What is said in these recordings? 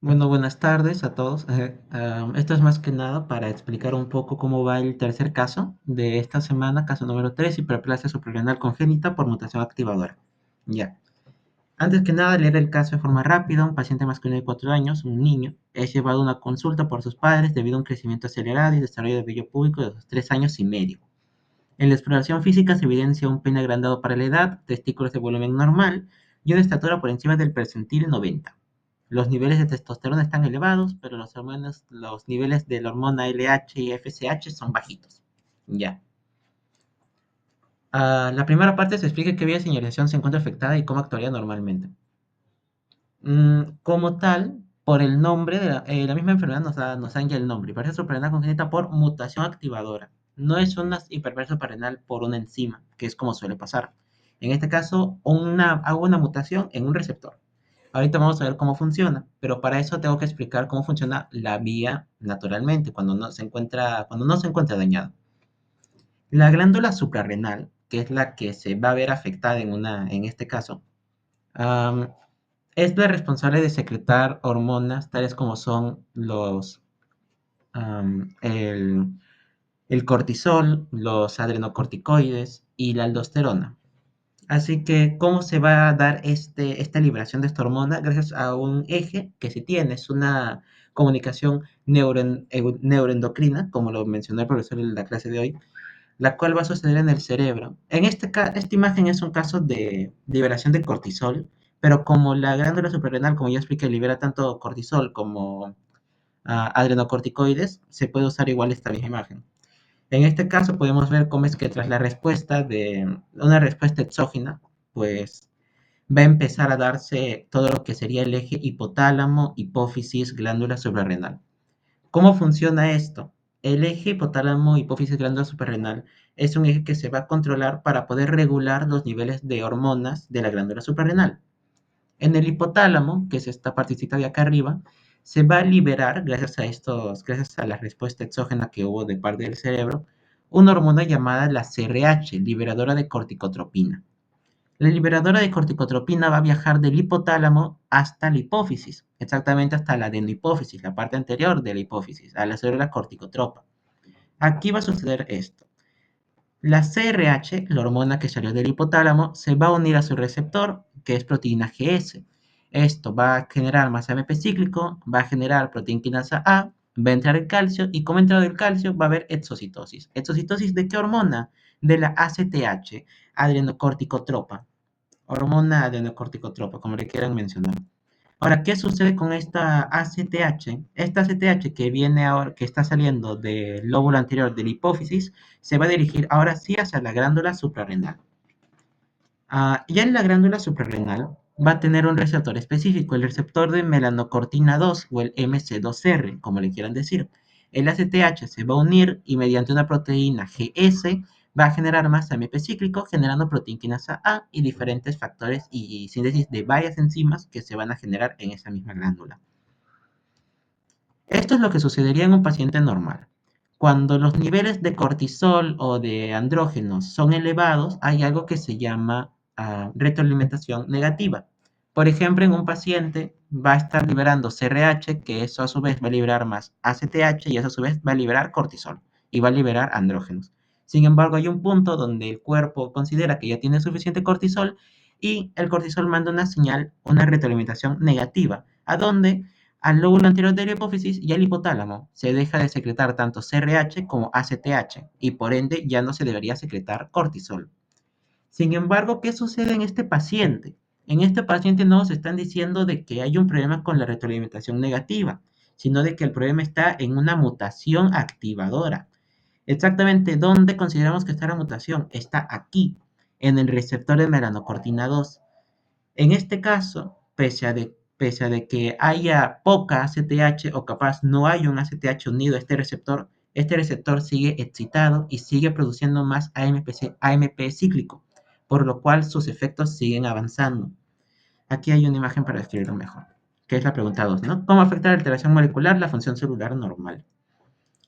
Bueno, buenas tardes a todos. Esto es más que nada para explicar un poco cómo va el tercer caso de esta semana, caso número 3, hiperplasia suprarrenal congénita por mutación activadora. Ya. Antes que nada, leer el caso de forma rápida. Un paciente masculino de 4 años, un niño, es llevado a una consulta por sus padres debido a un crecimiento acelerado y desarrollo de vello púbico de los 3 años y medio. En la exploración física se evidencia un pene agrandado para la edad, testículos de volumen normal y una estatura por encima del percentil 90. Los niveles de testosterona están elevados, pero los niveles de la hormona LH y FSH son bajitos. Ya. La primera parte se explica qué vía de señalización se encuentra afectada y cómo actuaría normalmente. Como tal, por el nombre, la misma enfermedad nos da ya el nombre. Hiperplasia suprarrenal congénita por mutación activadora. No es una hiperplasia suprarrenal por una enzima, que es como suele pasar. En este caso, hago una mutación en un receptor. Ahorita vamos a ver cómo funciona, pero para eso tengo que explicar cómo funciona la vía naturalmente cuando no se encuentra dañada. La glándula suprarrenal, que es la que se va a ver afectada en este caso, am, es la responsable de secretar hormonas tales como son am, el, el cortisol, los adrenocorticoides y la aldosterona. Así que, ¿cómo se va a dar esta liberación de esta hormona? Gracias a un eje que se tiene, es una comunicación neuroendocrina, como lo mencionó el profesor en la clase de hoy, la cual va a suceder en el cerebro. Esta imagen es un caso de liberación de cortisol, pero como la glándula suprarrenal, como ya expliqué, libera tanto cortisol como adrenocorticoides, se puede usar igual esta misma imagen. En este caso podemos ver cómo es que tras la respuesta de una respuesta exógena, pues va a empezar a darse todo lo que sería el eje hipotálamo, hipófisis, glándula suprarrenal. ¿Cómo funciona esto? El eje hipotálamo, hipófisis, glándula suprarrenal es un eje que se va a controlar para poder regular los niveles de hormonas de la glándula suprarrenal. En el hipotálamo, que es esta partecita de acá arriba, se va a liberar, gracias a la respuesta exógena que hubo de parte del cerebro, una hormona llamada la CRH, liberadora de corticotropina. La liberadora de corticotropina va a viajar del hipotálamo hasta la hipófisis, exactamente hasta la adenohipófisis, la parte anterior de la hipófisis, a la célula corticotropa. Aquí va a suceder esto. La CRH, la hormona que salió del hipotálamo, se va a unir a su receptor, que es proteína GS. Esto va a generar más AMP cíclico, va a generar proteína quinasa A, va a entrar el calcio y como ha entrado el calcio va a haber exocitosis. ¿Exocitosis de qué hormona? De la ACTH, adrenocorticotropa. Hormona adrenocorticotropa, como le quieran mencionar. Ahora, ¿qué sucede con esta ACTH? Esta ACTH que viene ahora, que está saliendo del lóbulo anterior de la hipófisis, se va a dirigir ahora sí hacia la glándula suprarrenal. Ya en la glándula suprarrenal va a tener un receptor específico, el receptor de melanocortina 2 o el MC2R, como le quieran decir. El ACTH se va a unir y mediante una proteína GS va a generar más AMP cíclico, generando proteína quinasa A y diferentes factores y síntesis de varias enzimas que se van a generar en esa misma glándula. Esto es lo que sucedería en un paciente normal. Cuando los niveles de cortisol o de andrógenos son elevados, hay algo que se llama retroalimentación negativa. Por ejemplo, en un paciente va a estar liberando CRH, que eso a su vez va a liberar más ACTH y eso a su vez va a liberar cortisol y va a liberar andrógenos. Sin embargo, hay un punto donde el cuerpo considera que ya tiene suficiente cortisol y el cortisol manda una señal, una retroalimentación negativa, a donde al lóbulo anterior de la hipófisis y al hipotálamo se deja de secretar tanto CRH como ACTH y por ende ya no se debería secretar cortisol. Sin embargo, ¿qué sucede en este paciente? En este paciente no nos están diciendo de que hay un problema con la retroalimentación negativa, sino de que el problema está en una mutación activadora. Exactamente, ¿dónde consideramos que está la mutación? Está aquí, en el receptor de melanocortina 2. En este caso, pese a de que haya poca ACTH o capaz no hay un ACTH unido a este receptor sigue excitado y sigue produciendo más AMP cíclico, por lo cual sus efectos siguen avanzando. Aquí hay una imagen para describirlo mejor, que es la pregunta 2, ¿no? ¿Cómo afecta la alteración molecular la función celular normal?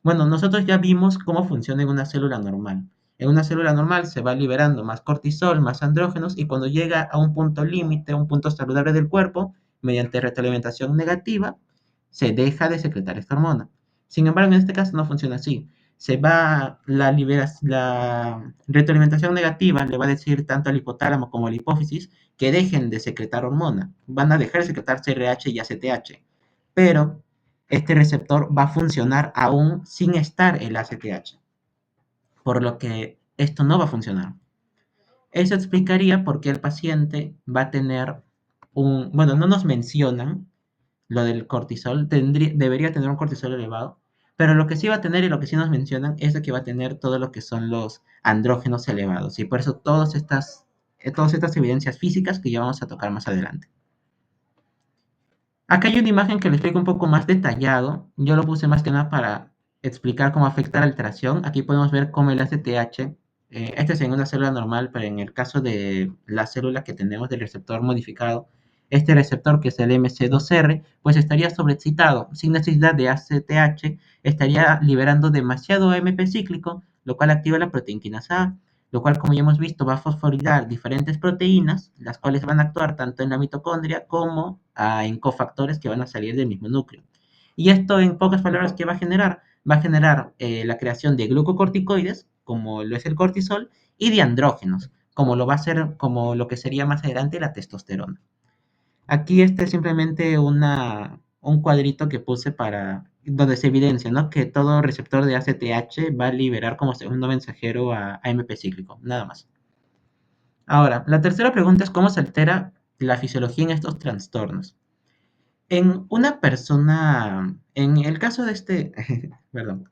Bueno, nosotros ya vimos cómo funciona en una célula normal. En una célula normal se va liberando más cortisol, más andrógenos, y cuando llega a un punto límite, un punto saludable del cuerpo, mediante retroalimentación negativa, se deja de secretar esta hormona. Sin embargo, en este caso no funciona así. La retroalimentación negativa le va a decir tanto al hipotálamo como a la hipófisis que dejen de secretar hormona. Van a dejar de secretar CRH y ACTH. Pero este receptor va a funcionar aún sin estar el ACTH. Por lo que esto no va a funcionar. Eso explicaría por qué el paciente va a tener bueno, no nos mencionan lo del cortisol, debería tener un cortisol elevado, pero lo que sí va a tener y lo que sí nos mencionan es de que va a tener todo lo que son los andrógenos elevados, y por eso todas estas evidencias físicas que ya vamos a tocar más adelante. Acá hay una imagen que lo explica un poco más detallado. Yo lo puse más que nada para explicar cómo afecta la alteración. Aquí podemos ver cómo el ACTH, esta es en una célula normal, pero en el caso de la célula que tenemos del receptor modificado, este receptor que es el MC2R, pues estaría sobreexcitado, sin necesidad de ACTH, estaría liberando demasiado AMP cíclico, lo cual activa la proteína A, lo cual, como ya hemos visto, va a fosforilar diferentes proteínas, las cuales van a actuar tanto en la mitocondria como en cofactores que van a salir del mismo núcleo. Y esto, en pocas palabras, ¿qué va a generar? Va a generar la creación de glucocorticoides, como lo es el cortisol, y de andrógenos, como lo va a ser, como lo que sería más adelante la testosterona. Aquí este es simplemente un cuadrito que puse para donde se evidencia, ¿no? Que todo receptor de ACTH va a liberar como segundo mensajero a AMP cíclico, nada más. Ahora, la tercera pregunta es cómo se altera la fisiología en estos trastornos. En una persona, en el caso de este, perdón,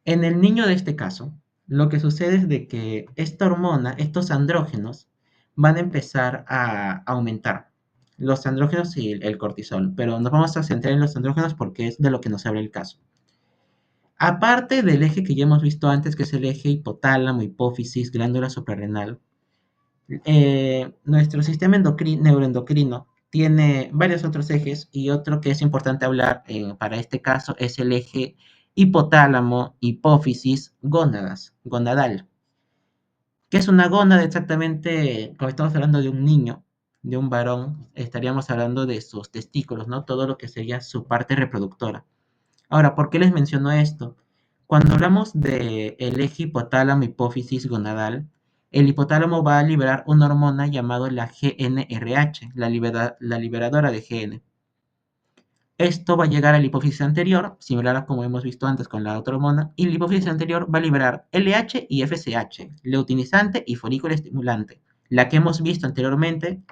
en el niño de este caso, lo que sucede es de que esta hormona, estos andrógenos, van a empezar a aumentar. Los andrógenos y el cortisol, pero nos vamos a centrar en los andrógenos porque es de lo que nos habla el caso. Aparte del eje que ya hemos visto antes, que es el eje hipotálamo, hipófisis, glándula suprarrenal, nuestro sistema neuroendocrino tiene varios otros ejes y otro que es importante hablar para este caso es el eje hipotálamo, hipófisis, gónadas, gonadal. ¿Qué es una gónada exactamente? Como estamos hablando de un niño, de un varón, estaríamos hablando de sus testículos, ¿no? Todo lo que sería su parte reproductora. Ahora, ¿por qué les menciono esto? Cuando hablamos del eje hipotálamo, hipófisis, gonadal, el hipotálamo va a liberar una hormona llamada la GNRH, la liberadora de GN. Esto va a llegar a la hipófisis anterior, similar a como hemos visto antes con la otra hormona, y la hipófisis anterior va a liberar LH y FSH, leutinizante y folículo estimulante, la que hemos visto anteriormente,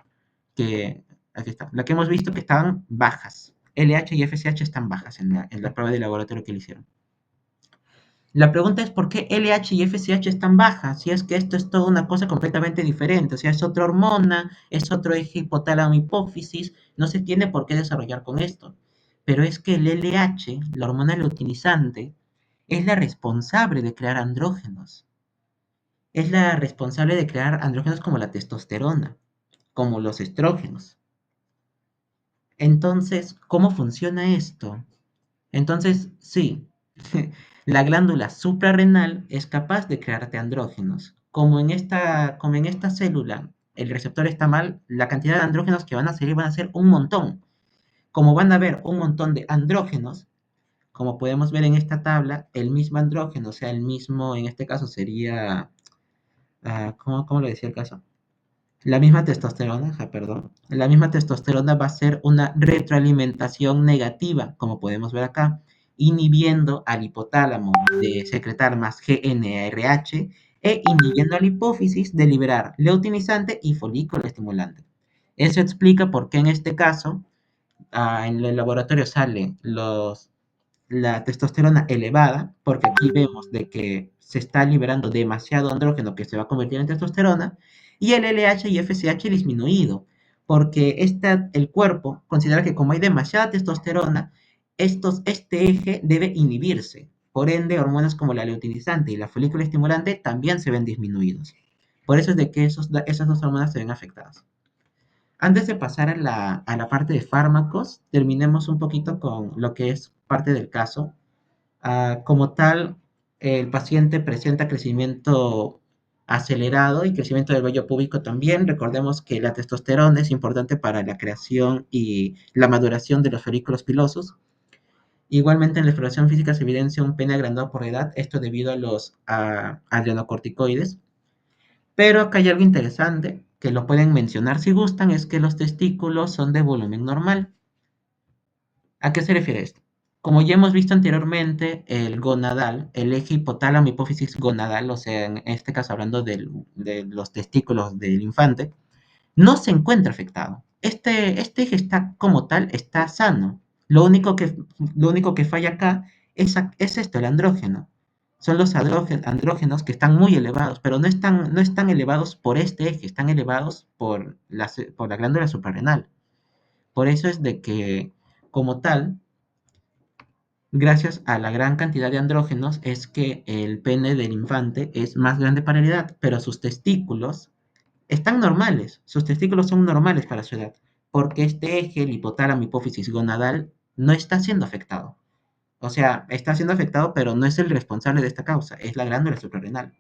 que, aquí está, la que hemos visto que estaban bajas. LH y FSH están bajas en la prueba de laboratorio que le hicieron. La pregunta es por qué LH y FSH están bajas, si es que esto es toda una cosa completamente diferente, o sea, es otra hormona, es otro eje hipotálamo hipófisis, no se tiene por qué desarrollar con esto. Pero es que el LH, la hormona luteinizante, es la responsable de crear andrógenos. Es la responsable de crear andrógenos como la testosterona, como los estrógenos. Entonces, ¿cómo funciona esto? Entonces, sí, la glándula suprarrenal es capaz de crearte andrógenos. Como en esta célula el receptor está mal, la cantidad de andrógenos que van a salir van a ser un montón. Como van a haber un montón de andrógenos, como podemos ver en esta tabla, el mismo andrógeno, o sea, el mismo, en este caso sería, ¿cómo le decía el caso? La misma testosterona, perdón, la misma testosterona va a ser una retroalimentación negativa, como podemos ver acá, inhibiendo al hipotálamo de secretar más GnRH e inhibiendo a la hipófisis de liberar leutinizante y folículo estimulante. Eso explica por qué en este caso en el laboratorio sale la testosterona elevada, porque aquí vemos de que se está liberando demasiado andrógeno que se va a convertir en testosterona, y el LH y FSH disminuido, porque el cuerpo considera que como hay demasiada testosterona, este eje debe inhibirse. Por ende, hormonas como la leutinizante y la folícula estimulante también se ven disminuidos. Por eso es de que esas dos hormonas se ven afectadas. Antes de pasar a la parte de fármacos, terminemos un poquito con lo que es parte del caso. Como tal, el paciente presenta crecimiento acelerado y crecimiento del vello púbico también. Recordemos que la testosterona es importante para la creación y la maduración de los folículos pilosos. Igualmente en la exploración física se evidencia un pene agrandado por la edad, esto debido a los adrenocorticoides. Pero acá hay algo interesante que lo pueden mencionar si gustan, es que los testículos son de volumen normal. ¿A qué se refiere esto? Como ya hemos visto anteriormente, el gonadal, el eje hipotálamo hipófisis gonadal, o sea, en este caso hablando de los testículos del infante, no se encuentra afectado. Este eje está como tal, está sano. Lo único que, lo único que falla acá es esto, el andrógeno. Son los andrógenos que están muy elevados, pero no están elevados por este eje, están elevados por la glándula suprarrenal. Por eso es de que, como tal, gracias a la gran cantidad de andrógenos, es que el pene del infante es más grande para la edad, pero sus testículos están normales, sus testículos son normales para su edad, porque este eje, el hipotálamo hipófisis gonadal, no está siendo afectado. O sea, está siendo afectado, pero no es el responsable de esta causa, es la glándula suprarrenal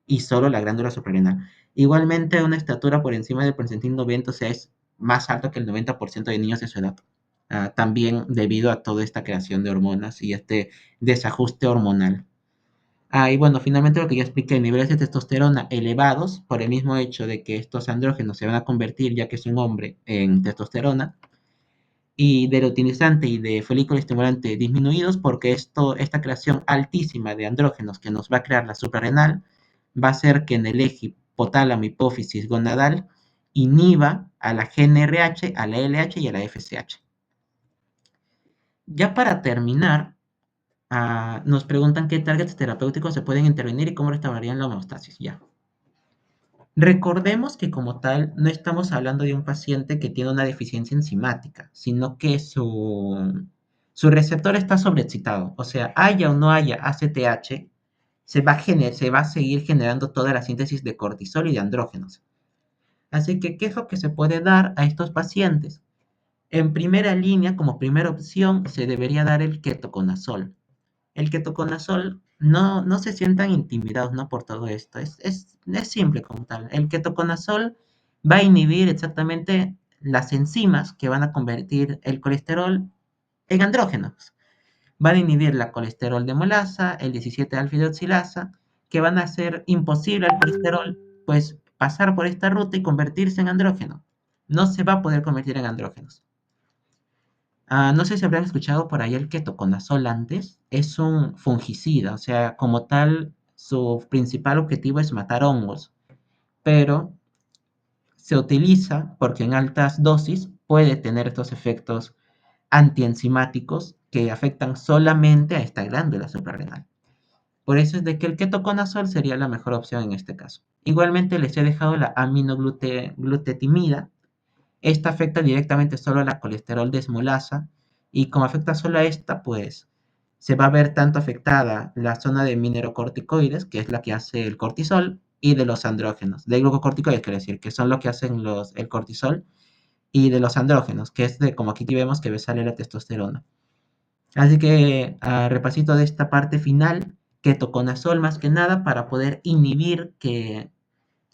y solo la glándula suprarrenal. Igualmente, una estatura por encima del percentil 90, o sea, es más alto que el 90% de niños de su edad. También debido a toda esta creación de hormonas y este desajuste hormonal. Y bueno, finalmente lo que ya expliqué, niveles de testosterona elevados por el mismo hecho de que estos andrógenos se van a convertir, ya que es un hombre, en testosterona, y de luteinizante y de folículo estimulante disminuidos, porque esta creación altísima de andrógenos que nos va a crear la suprarrenal va a hacer que en el eje hipotálamo hipófisis gonadal inhiba a la GnRH, a la LH y a la FSH. Ya para terminar, nos preguntan qué targets terapéuticos se pueden intervenir y cómo restaurarían la homeostasis. Ya. Recordemos que como tal no estamos hablando de un paciente que tiene una deficiencia enzimática, sino que su receptor está sobreexcitado. O sea, haya o no haya ACTH, se va a seguir generando toda la síntesis de cortisol y de andrógenos. Así que, ¿qué es lo que se puede dar a estos pacientes? En primera línea, como primera opción, se debería dar el ketoconazol. El ketoconazol, no se sientan intimidados, ¿no? Por todo esto. Es simple como tal. El ketoconazol va a inhibir exactamente las enzimas que van a convertir el colesterol en andrógenos. Van a inhibir la colesterol de molasa, el 17-alfa-hidroxilasa, que van a hacer imposible al colesterol, pues, pasar por esta ruta y convertirse en andrógeno. No se va a poder convertir en andrógenos. No sé si habrán escuchado por ahí el ketoconazol antes. Es un fungicida, o sea, como tal, su principal objetivo es matar hongos, pero se utiliza porque en altas dosis puede tener estos efectos antienzimáticos que afectan solamente a esta glándula suprarrenal. Por eso es de que el ketoconazol sería la mejor opción en este caso. Igualmente les he dejado la aminoglutetimida. Esta afecta directamente solo a la colesterol desmolasa y como afecta solo a esta, pues se va a ver tanto afectada la zona de minerocorticoides, que es la que hace el cortisol, y de los andrógenos, de glucocorticoides, quiero decir, que son lo que hacen el cortisol, y de los andrógenos, que es de como aquí vemos que sale la testosterona. Así que repasito de esta parte final, ketoconazol más que nada para poder inhibir que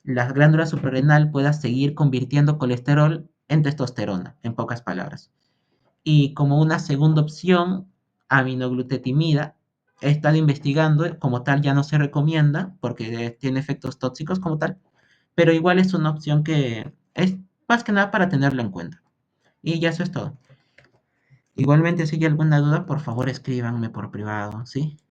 la glándula suprarrenal pueda seguir convirtiendo colesterol en testosterona, en pocas palabras. Y como una segunda opción, aminoglutetimida. He estado investigando, como tal ya no se recomienda porque tiene efectos tóxicos como tal, pero igual es una opción que es más que nada para tenerlo en cuenta. Y ya eso es todo. Igualmente, si hay alguna duda, por favor escríbanme por privado, ¿sí?